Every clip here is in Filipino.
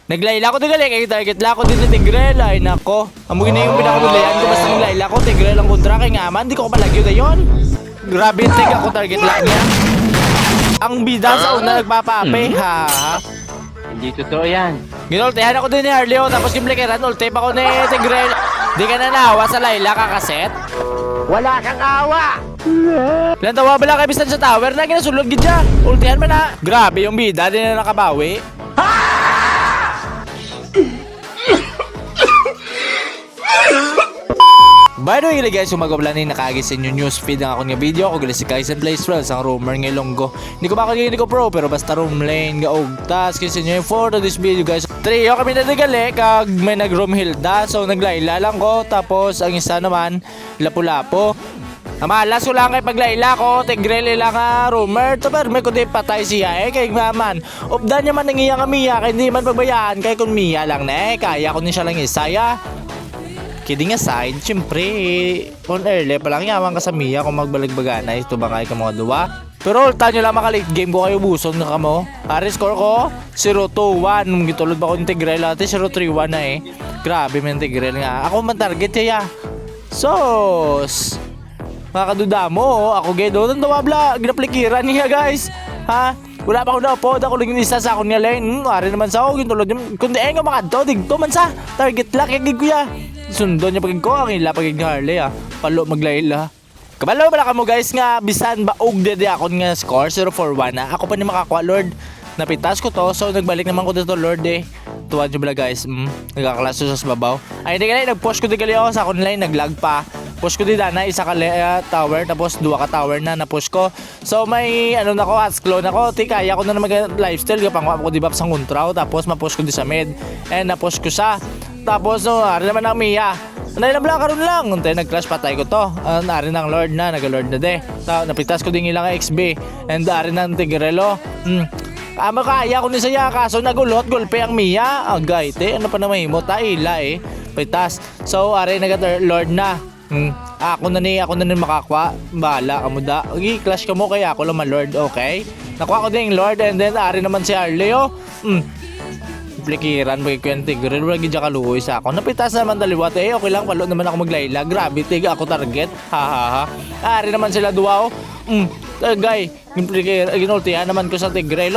Naglayla ko tigali kay target la ko din ni Tigrel ay nako. Amo gina yung pinakadulayan ko basta naglayla ko Tigrel ang kontra kay ngaman di ko palagyo dayon. Grabe tig ako target la niya. Ang bida sa una nagpapape ha. Hindi totoo yan. Ginultihan ako din ni Harleo tapos gimlekeran ulti pa ko ni Tigrel. Di ka na nawa sa Layla kakaset. Wala kang awa! Ilan tawa bala kay bisan sa tower na ginasulod gidya. Ultihan man na. Grabe yung bida din na nakabawi. By the way guys, sumagabla na yung nakagis sa inyo newsfeed ng akong video. Ako galis si Kaizen Blaze Wells, ang roamer ng Ilonggo. Hindi ko ba ako ko pro, pero basta roam lane, gaog. Tas kasi nyo yung for this video guys. Trio kami nadagali, kag may nag-roam Hilda. So naglayla lang ko, tapos ang isa naman, lapu-lapo. Amalas ko lang kay paglayla ko, Tigrel lang nga roamer. Tabar may kundi patay siya kay maman. Updan niya man nangiya nga Mia, kay hindi man pagbayaan. Kay kung Mia lang na kaya ko ni siya lang isaya. Kidding aside, syempre, on early pa lang yaman ka sa Mia kung magbaligbagan na ito ba kayo ka mga duwa. Pero ulta nyo lang maka-late game ko kayo buson nga kamo. Ari score ko, 0-2-1. Gitulod ba ko yung Tigrel ate, 0-3-1 na Grabe man Tigrel nga. Ako man target siya. Sos! Makaduda mo, ako gay doon. Ang dawabla, ginaplikiran niya guys. Ha? Wala pa ako na-upod, ako lang yung isa sa akong niya lane. Ari naman sa ako, gitulod yung... Kundi nga makadto, digto man sa target lock, yung kuya. Sundo niya pagig ko, ang ila pagig ni Harley Palo maglayla. Kabalo pala ka mo guys nga, bisan baog dede ako nga score, 0-4-1 na. Ako pa ni makakuha Lord. Napitas ko to, so nagbalik naman ko dito Lord Tuwan nyo bala guys, nagkaklaso sa babaw. Ay hindi ka na, nag-push ko di gali ako sa online, nag-lag pa. Push ko di na, isa ka tower, tapos dua ka tower na push ko. So may ano na ko, hats clone ako, kaya ko na mag-lifestyle, kapangwa ko di ba sa kontraw, tapos ma-push ko di sa mid. And na-push ko siya. Tapos no, ari naman ang Mia. Nanay na bla karon lang. Untay nag-crash patay ko to. Ari nang Lord na, nag-Lord na de. Napitas ko din ilang XB. And ari nang Tigrelo. Makaya ko ni saya kaso nagulot gulpe ang Mia. Agay te, ano pa na mahimo ta ila Pitas. So ari nag-Lord na. Ako na ni makakwa. Bahala ka mo da. Clash ka mo kaya ako lang ma-Lord, okay? Nakuha ko din yung Lord and then ari naman si Arleo. Plikiran bagay ko yung Tigrel, wala gidya kaluhoy sa ako. Napitas naman daliwat okay lang, palo naman ako maglayla. Grabe, tiga ako target. Ha. Ari naman sila duwa Tagay, ginultihan naman ko sa Tigrel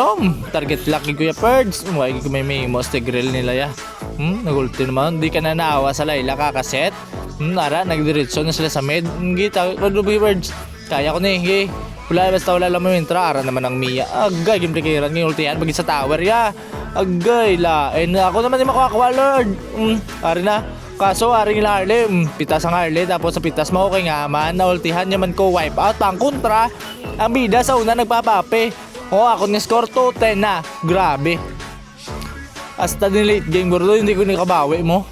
target lucky ko ya Perds. Wag ko may memos Tigrel nila ya. Nagulti naman, di ka na naawa sa Layla kakaset. Ara, nagdiretso na sila sa mid. Gita, Perds. Kaya ko ni, basta wala lang mamintra. Ara naman ang Mia. Agay, ginplikiran, ginultihan pag sa tower ya. Agay la, ako naman yung makakuha Lord. Ari na. Kaso ari nila Harley, pitas ang Harley tapos sa pitas mo okay nga man, naultihan niya man ko wipe out. Ang kontra, ang bida sa una nagpapape. Ako ni score 2-10 na. Grabe. Hasta din late game bro, hindi ko nikabawi mo.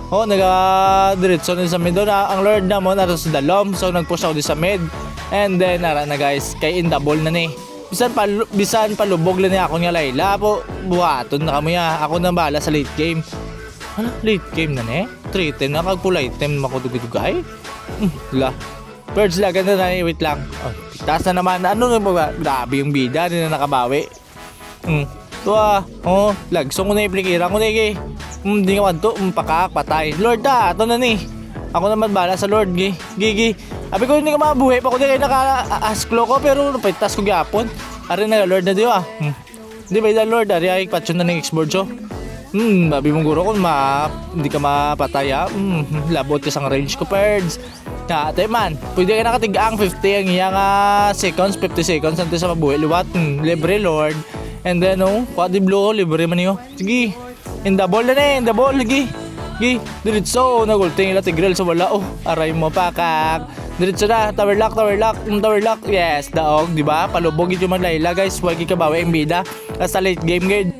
Naga-diretso na sa mid doon. Ang Lord na mo nato sa dalom, so nag-push ako sa mid. And then ara na guys, kay in double na ni. Bisan palubog lang niya ako niya Layla po. Buhaton na kami ako na bala sa late game. Ano? Late game na 3-10 na kag-full item makudugay. La. Birds la ganda na wait lang. Pitas na naman. Ano nga ba? Grabe yung bida, hindi na nakabawi. Lagsong ko na iplikira ko na hindi nga wanto, patay. Lord ato na ni. Ako naman bala sa Lord Gigi. Abi ko hindi ka mabuhay pa ko di kayo naka-asklo ko pero napitas ko gyapon. Ari na Lord na diyo Di ba yung Lord ari ay patyon na ng X-board so. Babi mong guro kung hindi ka mapatay labot ka sang range ko Perds. Ate man, pwede ka nakatigang 50 ang iyang seconds, 50 seconds anto sa mabuhay liwat. Libre Lord. And then quad blue libre man niyo. Sige. In double na in double lagi. Diretso nagulting ila Tigrel sa wala aray mo pakak. Diretso na tower lock. Yes, daog, di ba? Palubog yung Layla guys, wag ikabawi ang bida. Sa late game guys.